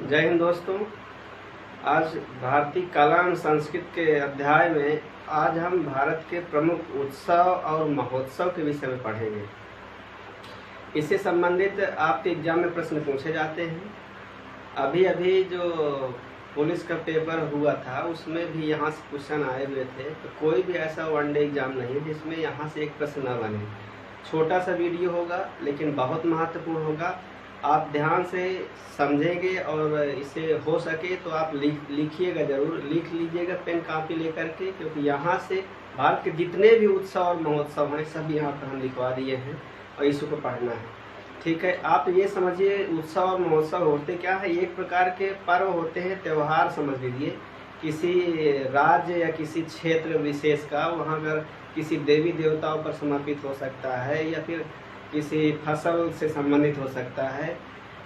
जय हिंद दोस्तों। आज भारतीय कला एवं संस्कृति के अध्याय में आज हम भारत के प्रमुख उत्सव और महोत्सव के विषय में पढ़ेंगे। इससे संबंधित आपके एग्जाम में प्रश्न पूछे जाते हैं। अभी अभी जो पुलिस का पेपर हुआ था उसमें भी यहाँ से क्वेश्चन आए हुए थे, तो कोई भी ऐसा वनडे एग्जाम नहीं है जिसमें यहाँ से एक प्रश्न न बने। छोटा सा वीडियो होगा लेकिन बहुत महत्वपूर्ण होगा। आप ध्यान से समझेंगे और इसे हो सके तो आप लिखिएगा, ज़रूर लिख लीजिएगा पेन कापी लेकर के, क्योंकि यहाँ से भारत के जितने भी उत्सव और महोत्सव हैं सब यहाँ पर हम लिखवा दिए हैं और इसी को पढ़ना है। ठीक है, आप ये समझिए उत्सव और महोत्सव होते क्या है। एक प्रकार के पर्व होते हैं, त्यौहार समझ लीजिए, किसी राज्य या किसी क्षेत्र विशेष का। वहाँ अगर किसी देवी देवताओं पर समर्पित हो सकता है या फिर किसी फसल से संबंधित हो सकता है।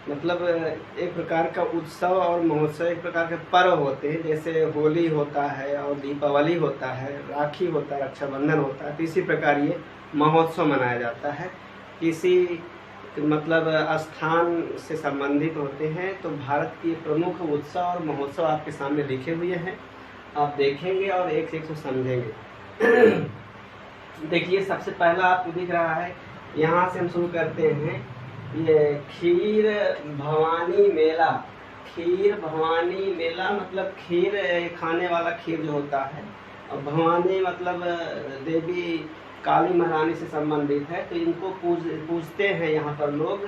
मतलब एक प्रकार का उत्सव और महोत्सव एक प्रकार के पर्व होते हैं, जैसे होली होता है और दीपावली होता है, राखी होता है, रक्षाबंधन होता है। तो इसी प्रकार ये महोत्सव मनाया जाता है, किसी मतलब स्थान से संबंधित होते हैं। तो भारत के प्रमुख उत्सव और महोत्सव आपके सामने लिखे हुए हैं, आप देखेंगे और एक से एक को समझेंगे। देखिए, सबसे पहला आपको दिख रहा है, यहाँ से हम शुरू करते हैं। ये खीर भवानी मेला। खीर भवानी मेला मतलब खीर खाने वाला खीर जो होता है, और भवानी मतलब देवी काली महारानी से संबंधित है। तो इनको पूजते हैं यहाँ पर लोग।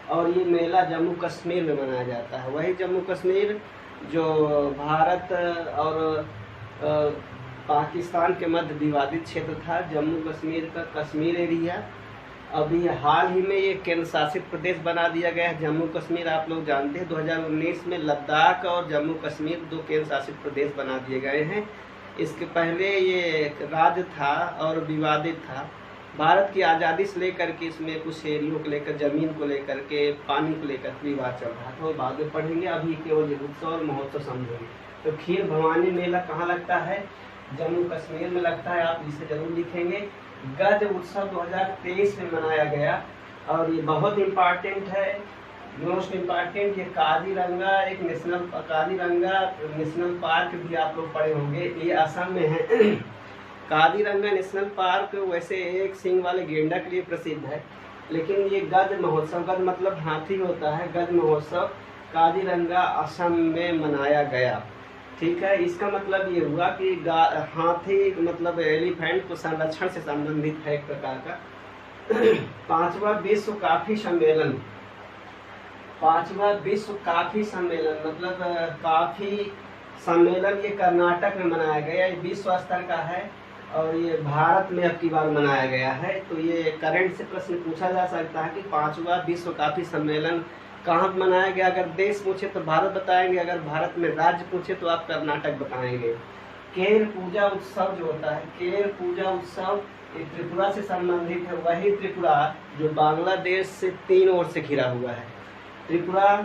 और ये मेला जम्मू कश्मीर में मनाया जाता है। वही जम्मू कश्मीर जो भारत और पाकिस्तान के मध्य विवादित क्षेत्र था, जम्मू कश्मीर का कश्मीर एरिया। अभी हाल ही में ये केंद्र शासित प्रदेश बना दिया गया है जम्मू कश्मीर। आप लोग जानते हैं 2019 में लद्दाख और जम्मू कश्मीर दो केंद्र शासित प्रदेश बना दिए गए हैं। इसके पहले ये राज्य था और विवादित था। भारत की आज़ादी से लेकर के इसमें कुछ एरियो को लेकर, ज़मीन को लेकर के, पानी को लेकर विवाद चल रहा था, वो बाद में पढ़ेंगे। अभी केवल उत्सव और महोत्सव समझेंगे। तो खीर भवानी मेला कहाँ लगता है? जम्मू कश्मीर में लगता है। आप इसे जरूर लिखेंगे। गज उत्सव 2023 में मनाया गया और ये बहुत इम्पॉर्टेंट है, मोस्ट इम्पॉर्टेंट। ये काजीरंगा एक काजीरंगा नेशनल पार्क भी आप लोग पढ़े होंगे, ये असम में है। काजीरंगा नेशनल पार्क वैसे एक सींग वाले गेंडा के लिए प्रसिद्ध है, लेकिन ये गज महोत्सव, गज मतलब हाथी होता है, गज महोत्सव काजीरंगा असम में मनाया गया। ठीक है, इसका मतलब ये हुआ कि हाथी मतलब एलिफेंट को संरक्षण से संबंधित है एक प्रकार का। पांचवा विश्व काफी सम्मेलन। पांचवा विश्व काफी सम्मेलन मतलब काफी सम्मेलन ये कर्नाटक में मनाया गया। ये विश्व स्तर का है और ये भारत में अब की बार मनाया गया है। तो ये करंट से प्रश्न पूछा जा सकता है कि पांचवा विश्व काफी सम्मेलन कहाँ मनाया गया। अगर देश पूछे तो भारत बताएंगे, अगर भारत में राज्य पूछे तो आप कर्नाटक बताएंगे। केर पूजा उत्सव जो होता है, केर पूजा उत्सव ये त्रिपुरा से संबंधित है। वही त्रिपुरा जो बांग्लादेश से 3 ओर से घिरा हुआ है। त्रिपुरा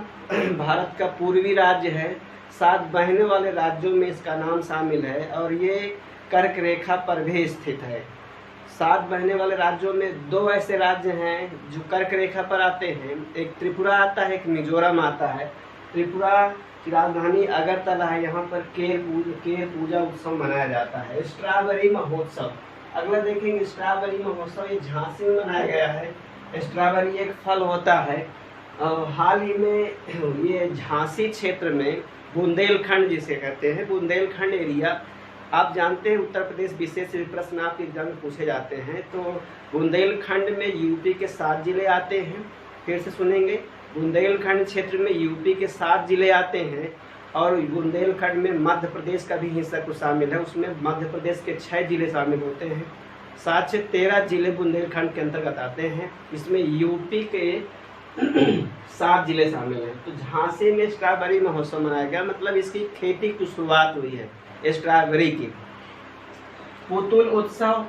भारत का पूर्वी राज्य है, 7 बहने वाले राज्यों में इसका नाम शामिल है और ये कर्क रेखा पर भी स्थित है। 7 बहने वाले राज्यों में 2 ऐसे राज्य हैं जो कर्क रेखा पर आते हैं, एक त्रिपुरा आता है, एक मिजोरम आता है। त्रिपुरा की राजधानी अगरतला है। यहाँ पर केर पूजा उत्सव मनाया जाता है। स्ट्रॉबेरी महोत्सव अगला देखेंगे। स्ट्रॉबेरी महोत्सव ये झांसी में मनाया गया है। स्ट्रॉबेरी एक फल होता है। हाल ही में ये झांसी क्षेत्र में बुंदेलखंड जिसे कहते हैं, बुंदेलखंड एरिया, आप जानते हैं उत्तर प्रदेश विशेष प्रश्न आपके एग्जाम में पूछे जाते हैं। तो बुंदेलखंड में यूपी के 7 जिले आते हैं। फिर से सुनेंगे, बुंदेलखंड क्षेत्र में यूपी के 7 जिले आते हैं और बुंदेलखंड में मध्य प्रदेश का भी हिस्सा कुछ शामिल है। उसमें मध्य प्रदेश के 6 जिले शामिल होते हैं। 7 से 13 जिले बुंदेलखंड के अंतर्गत आते हैं। इसमें यूपी के 7 जिले शामिल हैं। तो झांसी में स्ट्रॉबेरी महोत्सव मनाया गया, मतलब इसकी खेती की शुरुआत हुई है स्ट्रॉबेरी की। पुतुल उत्सव।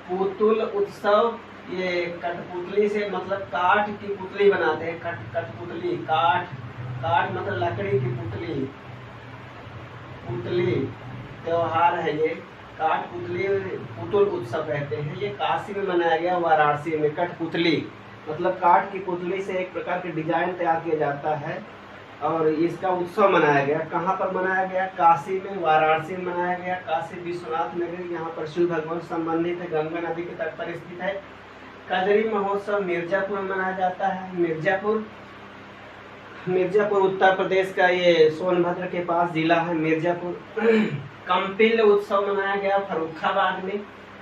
पुतुल उत्सव ये कठपुतली से मतलब काठ की पुतली बनाते हैं। कठपुतली, काठ मतलब लकड़ी की पुतली। पुतली त्योहार है ये, काठपुतली पुतुल उत्सव कहते हैं। ये काशी में मनाया गया, वाराणसी में। कठपुतली मतलब काठ की पुतली से एक प्रकार के डिजाइन तैयार किया जाता है और इसका उत्सव मनाया गया। कहाँ पर मनाया गया? काशी में, वाराणसी में मनाया गया। काशी विश्वनाथ नगरी, यहाँ पर शिव भगवान संबंधित है, गंगा नदी के तट पर स्थित है। कजरी महोत्सव मिर्जापुर में मनाया जाता है। मिर्जापुर उत्तर प्रदेश का ये सोनभद्र के पास जिला है मिर्जापुर। कंपिल उत्सव मनाया गया फर्रुखाबाद में।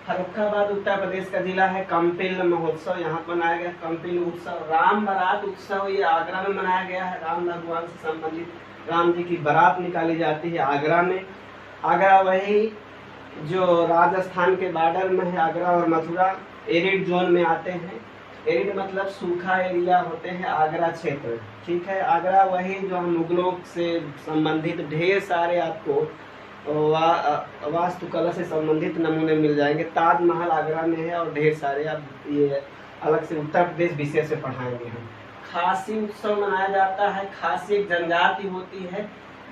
फर्रुखाबाद उत्तर प्रदेश का जिला है। कंपिल महोत्सव यहाँ पर मनाया गया। कंपिल उत्सव। राम बारात उत्सव ये आगरा में मनाया गया है। राम भगवान से संबंधित राम जी की बारात निकाली जाती है आगरा में। आगरा वही जो राजस्थान के बॉर्डर में है। आगरा और मथुरा एरिड जोन में आते हैं। एरिड मतलब सूखा एरिया होते हैं आगरा क्षेत्र, ठीक है। आगरा वही जो हम मुगलों से संबंधित ढेर सारे आपको वास्तुकला से संबंधित नमूने मिल जाएंगे। ताजमहल आगरा में है और ढेर सारे अब ये अलग से उत्तर प्रदेश विषय से पढ़ाएंगे हम। खासी उत्सव मनाया जाता है। खासी एक जनजाति होती है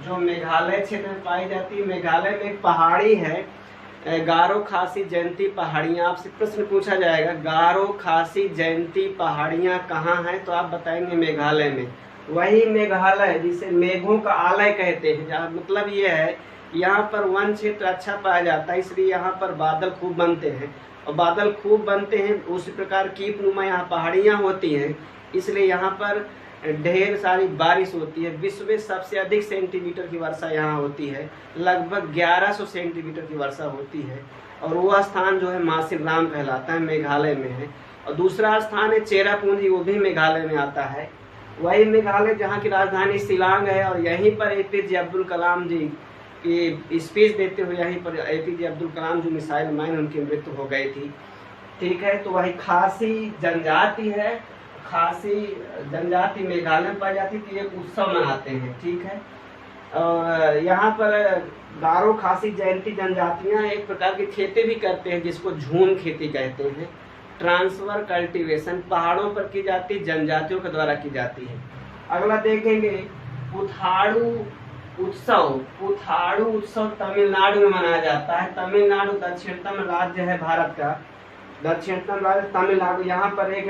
जो मेघालय क्षेत्र में पाई जाती है। मेघालय में एक पहाड़ी है गारो खासी जयंती पहाड़ियाँ। आपसे प्रश्न पूछा जाएगा गारो खासी जयंती पहाड़ियाँ कहाँ हैं, तो आप बताएंगे मेघालय में। वही मेघालय जिसे मेघों का आलय कहते हैं, जहाँ मतलब ये है यहाँ पर वन क्षेत्र अच्छा पाया जाता है, इसलिए यहाँ पर बादल खूब बनते हैं। और बादल खूब बनते हैं उसी प्रकार कीपनुमा यहाँ पहाड़ियाँ होती हैं, इसलिए यहाँ पर ढेर सारी बारिश होती है। विश्व में सबसे अधिक सेंटीमीटर की वर्षा यहाँ होती है, लगभग 1100 सेंटीमीटर की वर्षा होती है। और वह स्थान जो है मासिनराम कहलाता है, मेघालय में है। और दूसरा स्थान है चेरापूंजी, वो भी मेघालय में आता है। वही मेघालय जहाँ की राजधानी शिलांग है। और यहीं पर APJ अब्दुल कलाम जी की स्पीच देते हुए यहीं पर APJ अब्दुल कलाम जो मिसाइल मैन उनकी मृत्यु हो गई थी, ठीक है। तो वही खासी जनजाति है। खासी जनजाति मेघालय में पाई जाती थी, एक उत्सव मनाते हैं, ठीक है। और यहाँ पर गारो खासी जयंती जनजातियाँ एक प्रकार की खेती भी करते हैं जिसको झूम खेती कहते हैं। ट्रांसफर कल्टीवेशन पहाड़ों पर की जाती है, जनजातियों के द्वारा की जाती है। अगला देखेंगे पुथाड़ू उत्सव। पुथाड़ू उत्सव तमिलनाडु में मनाया जाता है। तमिलनाडु दक्षिणतम राज्य है भारत का, दक्षिणतम राज्य तमिलनाडु। यहाँ पर एक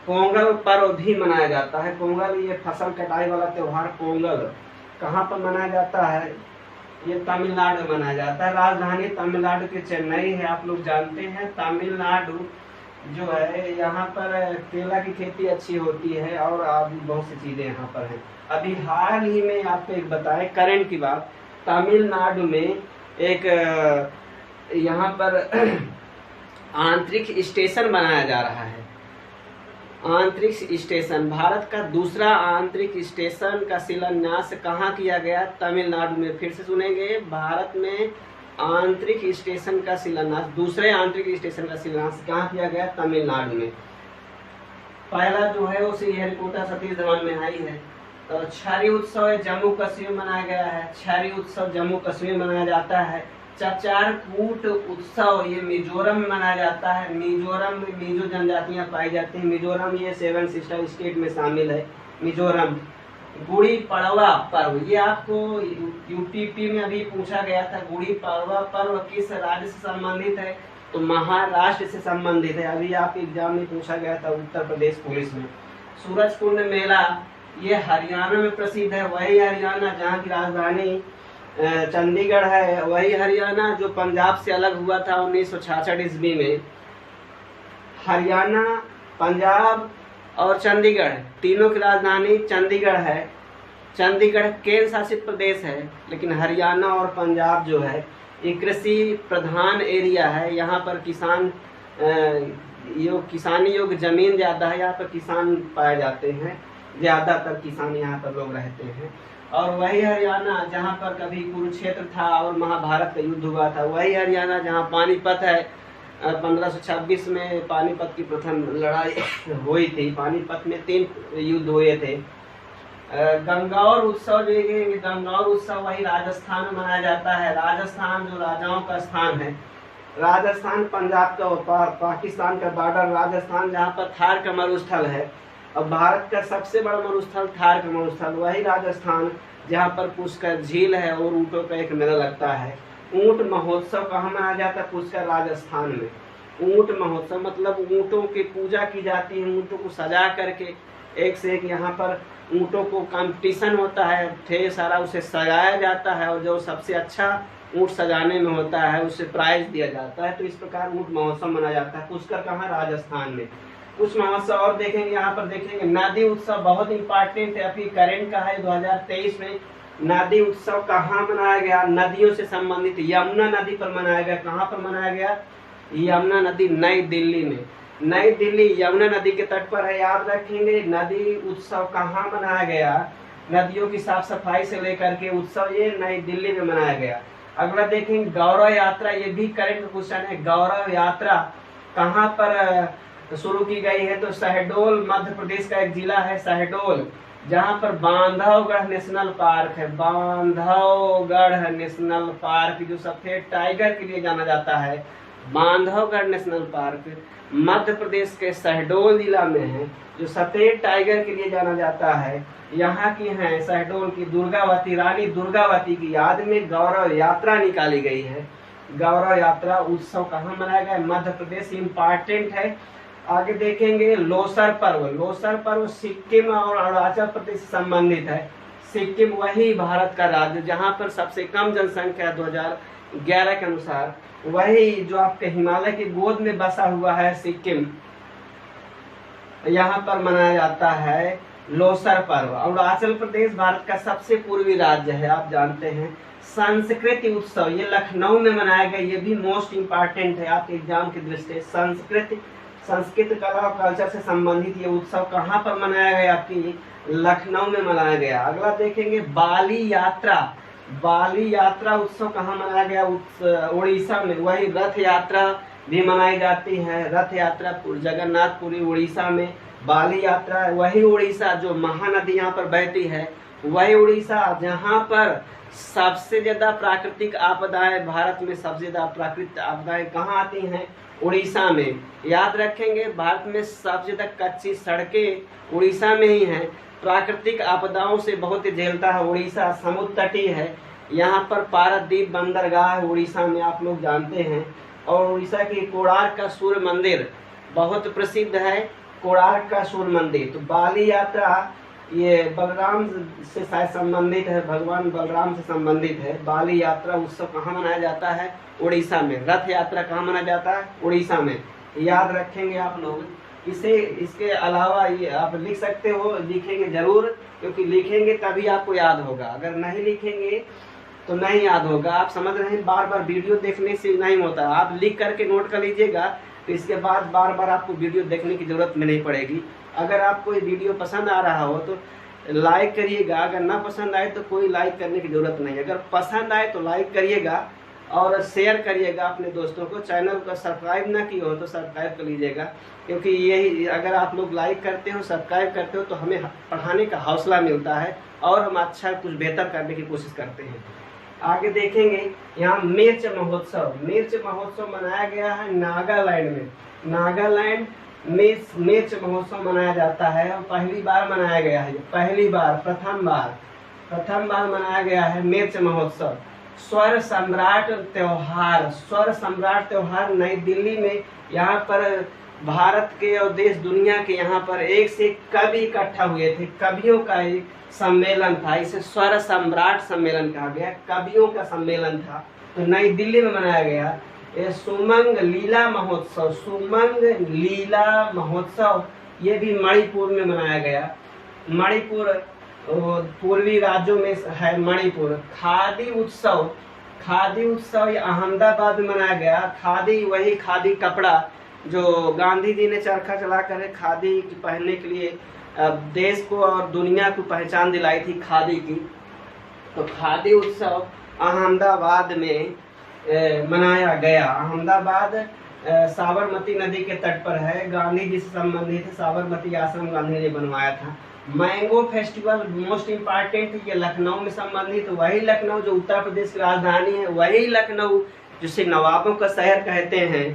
पोंगल पर्व भी मनाया जाता है। पोंगल ये फसल कटाई वाला त्योहार पोंगल कहाँ पर मनाया जाता है? ये तमिलनाडु में मनाया जाता है। राजधानी तमिलनाडु की चेन्नई है, आप लोग जानते हैं। तमिलनाडु जो है यहाँ पर केला की खेती अच्छी होती है और आदि बहुत सी चीजें यहाँ पर हैं। अभी हाल ही में आपको एक बताएं करंट की बात, तमिलनाडु में एक यहाँ पर आंतरिक स्टेशन बनाया जा रहा है। आंतरिक स्टेशन, भारत का दूसरा आंतरिक स्टेशन का शिलान्यास कहाँ किया गया? तमिलनाडु में। फिर से सुनेंगे, भारत में आंतरिक स्टेशन का शिलान्यास, दूसरे आंतरिक स्टेशन का शिलान्यास कहाँ किया गया? तमिलनाडु में। पहला जो है वो श्रीहरिकोटा सतीश धवन में आई है। तो छरी उत्सव है जम्मू कश्मीर में मनाया गया है। छरी उत्सव जम्मू कश्मीर में मनाया जाता है। चचारकूट उत्सव ये मिजोरम में मनाया जाता है। मिजोरम में मिजो जनजातियां पाई जाती हैं। मिजोरम ये 7 सिस्टर स्टेट में शामिल है मिजोरम। गुड़ी पड़वा पर्व ये आपको UTP में अभी पूछा गया था। गुड़ी पड़वा पर्व किस राज्य से संबंधित है? तो महाराष्ट्र से संबंधित है। अभी आप एग्जाम में पूछा गया था उत्तर प्रदेश पुलिस में। सूरजकुंड मेला ये हरियाणा में प्रसिद्ध है। वही हरियाणा जहाँ की राजधानी चंडीगढ़ है। वही हरियाणा जो पंजाब से अलग हुआ था 1966 ईस्वी में। हरियाणा, पंजाब और चंडीगढ़ तीनों की राजधानी चंडीगढ़ है। चंडीगढ़ केंद्र शासित प्रदेश है, लेकिन हरियाणा और पंजाब जो है ये कृषि प्रधान एरिया है। यहाँ पर किसानी योग्य जमीन ज़्यादा है। यहाँ पर किसान पाए जाते हैं, ज़्यादातर किसान यहाँ पर लोग रहते हैं। और वही हरियाणा जहाँ पर कभी कुरुक्षेत्र था और महाभारत का युद्ध हुआ था। वही हरियाणा जहाँ पानीपत है, 1526 में पानीपत की प्रथम लड़ाई हुई थी। पानीपत में 3 युद्ध हुए थे। गंगौर उत्सव देखेंगे। गंगौर उत्सव वही राजस्थान में मनाया जाता है। राजस्थान जो राजाओं का स्थान है। राजस्थान पंजाब का पाकिस्तान का बॉर्डर राजस्थान, जहाँ पर थार का मरुस्थल है। अब भारत का सबसे बड़ा मरुस्थल थार का मरुस्थल वही राजस्थान, जहाँ पर पुष्कर झील है और ऊँटों का एक मेला लगता है। ऊँट महोत्सव कहाँ मनाया जाता है? पुष्कर राजस्थान में। ऊँट महोत्सव मतलब ऊँटों की पूजा की जाती है। ऊँटों को सजा करके एक से एक यहाँ पर ऊँटों को कंपटीशन होता है, ढेर सारा उसे सजाया जाता है और जो सबसे अच्छा ऊँट सजाने में होता है उसे प्राइज दिया जाता है। तो इस प्रकार ऊँट महोत्सव मनाया जाता है। पुष्कर कहाँ? राजस्थान में। कुछ महोत्सव और देखेंगे, यहाँ पर देखेंगे नदी उत्सव बहुत इंपॉर्टेंट है, अभी करेंट का है 2023 में। नदी उत्सव कहाँ मनाया गया? नदियों से संबंधित यमुना नदी पर मनाया गया। कहाँ पर मनाया गया? यमुना नदी, नई दिल्ली में। नई दिल्ली यमुना नदी के तट पर है, याद रखेंगे। नदी उत्सव कहाँ मनाया गया? नदियों की साफ सफाई से लेकर के उत्सव ये नई दिल्ली में मनाया गया। अगला देखेंगे गौरव यात्रा, ये भी करेंट क्वेश्चन है। गौरव यात्रा कहाँ पर शुरू की गई है? तो शहडोल मध्य प्रदेश का एक जिला है शहडोल, जहाँ पर बांधवगढ़ नेशनल पार्क है। बांधवगढ़ नेशनल पार्क जो सफेद टाइगर के लिए जाना जाता है, बांधवगढ़ नेशनल पार्क मध्य प्रदेश के शहडोल जिला में है, जो सफेद टाइगर के लिए जाना जाता है। यहाँ की है शहडोल की दुर्गावती, रानी दुर्गावती की याद में गौरव यात्रा निकाली गई है। गौरव यात्रा उत्सव कहाँ मनाया गया? मध्य प्रदेश, इम्पॉर्टेंट है। आगे देखेंगे लोसर पर्व। लोसर पर्व सिक्किम और अरुणाचल प्रदेश से संबंधित है। सिक्किम वही भारत का राज्य जहाँ पर सबसे कम जनसंख्या 2011 के अनुसार, वही जो आपके हिमालय की गोद में बसा हुआ है सिक्किम, यहाँ पर मनाया जाता है लोसर पर्व। अरुणाचल प्रदेश भारत का सबसे पूर्वी राज्य है, आप जानते हैं। संस्कृति उत्सव ये लखनऊ में मनाया गया, ये भी मोस्ट इम्पॉर्टेंट है आपके एग्जाम की दृष्टि से। संस्कृत कला और कल्चर से संबंधित ये उत्सव कहाँ पर मनाया गया? आपकी लखनऊ में मनाया गया। अगला देखेंगे बाली यात्रा। बाली यात्रा उत्सव कहाँ मनाया गया? उड़ीसा में। वही रथ यात्रा भी मनाई जाती है, रथ यात्रा जगन्नाथपुरी उड़ीसा में। बाली यात्रा वही उड़ीसा जो महानदी यहाँ पर बहती है, वही उड़ीसा जहाँ पर सबसे ज्यादा प्राकृतिक आपदाएं, भारत में सबसे ज्यादा प्राकृतिक आपदाएं कहाँ आती हैं? उड़ीसा में। याद रखेंगे भारत में सबसे ज्यादा कच्ची सड़कें उड़ीसा में ही हैं। प्राकृतिक आपदाओं से बहुत झेलता है उड़ीसा, समुद्र तटीय है। यहाँ पर पारादीप बंदरगाह है उड़ीसा में, आप लोग जानते हैं। और उड़ीसा की कोणार्क का सूर्य मंदिर बहुत प्रसिद्ध है, कोणार्क का सूर्य मंदिर। तो बाली यात्रा ये बलराम से शायद संबंधित है, भगवान बलराम से संबंधित है। बाली यात्रा उत्सव कहाँ मनाया जाता है? उड़ीसा में। रथ यात्रा कहाँ मनाया जाता है? उड़ीसा में। याद रखेंगे आप लोग इसे। इसके अलावा ये आप लिख सकते हो, लिखेंगे जरूर, क्योंकि लिखेंगे तभी आपको याद होगा, अगर नहीं लिखेंगे तो नहीं याद होगा। आप समझ रहे हैं, बार बार वीडियो देखने से नहीं होता, आप लिख करके नोट कर लीजिएगा, तो इसके बाद बार बार आपको वीडियो देखने की जरूरत में नहीं पड़ेगी। अगर आपको ये वीडियो पसंद आ रहा हो तो लाइक करिएगा, अगर ना पसंद आए तो कोई लाइक करने की जरूरत नहीं। अगर पसंद आए तो लाइक करिएगा और शेयर करिएगा अपने दोस्तों को। चैनल को सब्सक्राइब ना किए हो तो सब्सक्राइब कर लीजिएगा, क्योंकि यही अगर आप लोग लाइक करते हो, सब्सक्राइब करते हो तो हमें पढ़ाने का हौसला मिलता है और हम अच्छा कुछ बेहतर करने की कोशिश करते हैं। आगे देखेंगे यहाँ मिर्च महोत्सव। मिर्च महोत्सव मनाया गया है नागालैंड में। नागालैंड में मिर्च महोत्सव मनाया जाता है और पहली बार मनाया गया है, प्रथम बार मनाया गया है मिर्च महोत्सव। स्वर सम्राट त्योहार नई दिल्ली में। यहाँ पर भारत के और देश दुनिया के यहाँ पर एक से कवि इकट्ठा हुए थे, कवियों का एक सम्मेलन था, इसे स्वर सम्राट सम्मेलन कहा गया, कवियों का सम्मेलन था, तो नई दिल्ली में मनाया गया। ये सुमंग लीला महोत्सव ये भी मणिपुर में मनाया गया। मणिपुर पूर्वी राज्यों में है मणिपुर। खादी उत्सव ये अहमदाबाद में मनाया गया। खादी वही खादी कपड़ा जो गांधी जी ने चरखा चलाकर खादी पहनने के लिए देश को और दुनिया को पहचान दिलाई थी खादी की। तो खादी उत्सव अहमदाबाद में मनाया गया। अहमदाबाद साबरमती नदी के तट पर है, गांधी जी से संबंधित साबरमती आश्रम गांधी ने बनवाया था। मैंगो फेस्टिवल मोस्ट इम्पॉर्टेंट, ये लखनऊ में संबंधित। वही लखनऊ जो उत्तर प्रदेश की राजधानी है, वही लखनऊ जिसे नवाबों का शहर कहते हैं,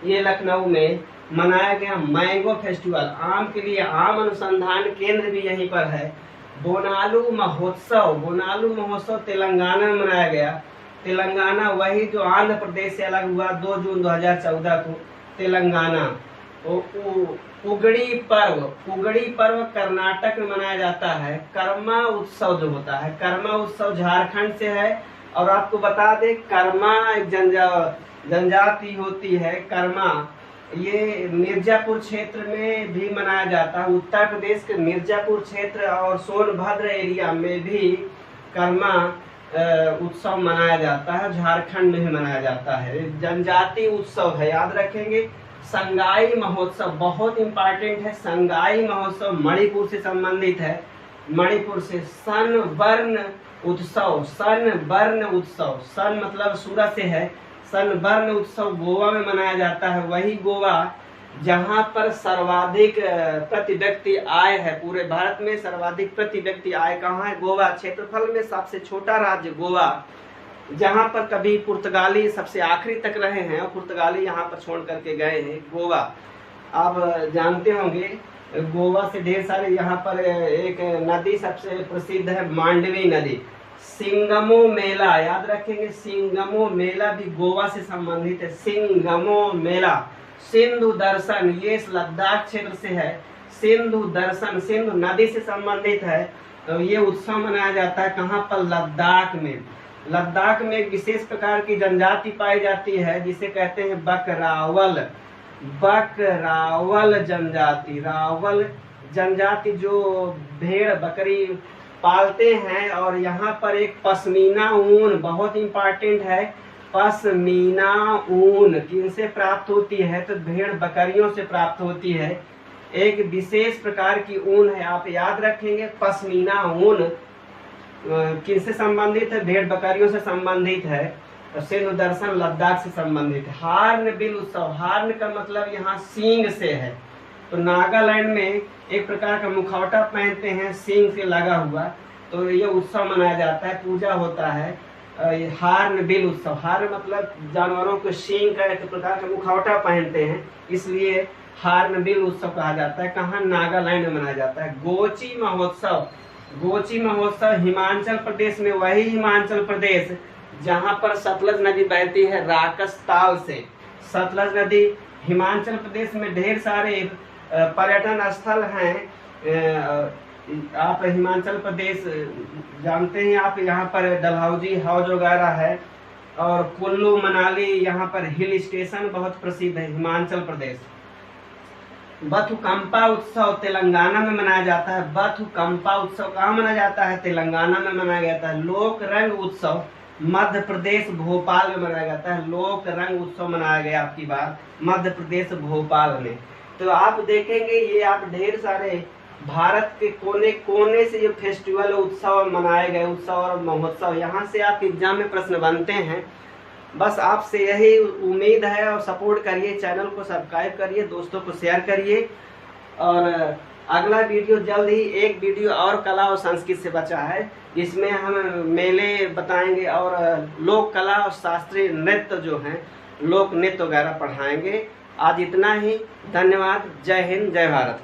ये लखनऊ में मनाया गया मैंगो फेस्टिवल। आम के लिए आम अनुसंधान केंद्र भी यहीं पर है। बोनालू महोत्सव तेलंगाना में मनाया गया। तेलंगाना वही जो आंध्र प्रदेश से अलग हुआ 2 जून 2014 को, तेलंगाना। उगड़ी पर्व कर्नाटक में मनाया जाता है। कर्मा उत्सव जो होता है, कर्मा उत्सव झारखंड से है। और आपको बता दें, कर्मा एक जनजाति होती है। कर्मा ये मिर्जापुर क्षेत्र में भी मनाया जाता है। उत्तर प्रदेश के मिर्जापुर क्षेत्र और सोनभद्र एरिया में भी कर्मा उत्सव मनाया जाता है। झारखंड में भी मनाया जाता है। जनजाति उत्सव है, याद रखेंगे। संगाई महोत्सव बहुत इम्पोर्टेंट है। संगाई महोत्सव मणिपुर से संबंधित है। मणिपुर से सनबर्न उत्सव, सनबर्न उत्सव, सन मतलब सूरज से है। सनबर्न उत्सव गोवा में मनाया जाता है। वही गोवा जहां पर सर्वाधिक प्रति व्यक्ति आय है। पूरे भारत में सर्वाधिक प्रति व्यक्ति आय कहाँ है? गोवा। क्षेत्रफल में सबसे छोटा राज्य गोवा, जहां पर कभी पुर्तगाली सबसे आखिरी तक रहे हैं और पुर्तगाली यहाँ पर छोड़ करके गए हैं। गोवा आप जानते होंगे, गोवा से ढेर सारे यहाँ पर एक नदी सबसे प्रसिद्ध है, मांडवी नदी। सिंगमो मेला याद रखेंगे, सिंगमो मेला भी गोवा से संबंधित है। सिंगमो मेला। सिंधु दर्शन ये लद्दाख क्षेत्र से है। सिंधु दर्शन सिंधु नदी से संबंधित है। तो ये उत्सव मनाया जाता है कहाँ पर? लद्दाख में। लद्दाख में एक विशेष प्रकार की जनजाति पाई जाती है जिसे कहते हैं बकरावल। बकरावल जनजाति, रावल जनजाति जो भेड़ बकरी पालते हैं। और यहाँ पर एक पश्मीना ऊन बहुत इम्पोर्टेंट है। पश्मीना ऊन किनसे प्राप्त होती है? तो भेड़ बकरियों से प्राप्त होती है। एक विशेष प्रकार की ऊन है, आप याद रखेंगे। पश्मीना ऊन किनसे संबंधित है? भेड़ बकरियों से संबंधित है। सिंधु दर्शन लद्दाख से संबंधित है। हार्नबिल उत्सव, हार्न का मतलब यहाँ सींग से है। तो नागालैंड में एक प्रकार का मुखौटा पहनते हैं सींग से लगा हुआ। तो ये उत्सव मनाया जाता है, पूजा होता है। हार्नबिल उत्सव, हार्न मतलब जानवरों को सींग का एक प्रकार का मुखौटा पहनते हैं, इसलिए हार्नबिल उत्सव कहा जाता है। कहाँ? नागालैंड में मनाया जाता है। गोची महोत्सव, गोची महोत्सव हिमाचल प्रदेश में, वही हिमाचल प्रदेश जहां पर सतलज नदी बहती है राकसताल से। सतलज नदी हिमाचल प्रदेश में ढेर सारे पर्यटन स्थल हैं। आप हिमाचल प्रदेश जानते हैं, आप यहाँ पर डलहौजी हौज वगैरह है। और कुल्लू मनाली यहाँ पर हिल स्टेशन बहुत प्रसिद्ध है हिमाचल प्रदेश। बथुकंपा उत्सव तेलंगाना में मनाया जाता है। बथुकंपा उत्सव कहाँ मनाया जाता है? तेलंगाना में मनाया जाता है। लोक रंग उत्सव मध्य प्रदेश भोपाल में मनाया जाता है। लोक रंग उत्सव मनाया गया आपकी बार मध्य प्रदेश भोपाल में। तो आप देखेंगे ये आप ढेर सारे भारत के कोने कोने से ये फेस्टिवल उत्सव मनाए गए, उत्सव और महोत्सव, यहाँ से आप एग्जाम में प्रश्न बनते हैं। बस आपसे यही उम्मीद है। और सपोर्ट करिए, चैनल को सब्सक्राइब करिए, दोस्तों को शेयर करिए। और अगला वीडियो जल्द ही, एक वीडियो और कला और संस्कृत से बचा है, इसमें हम मेले बताएंगे और लोक कला और शास्त्रीय नृत्य जो हैं, लोक नृत्य वगैरह पढ़ाएंगे। आज इतना ही। धन्यवाद। जय हिंद, जय भारत।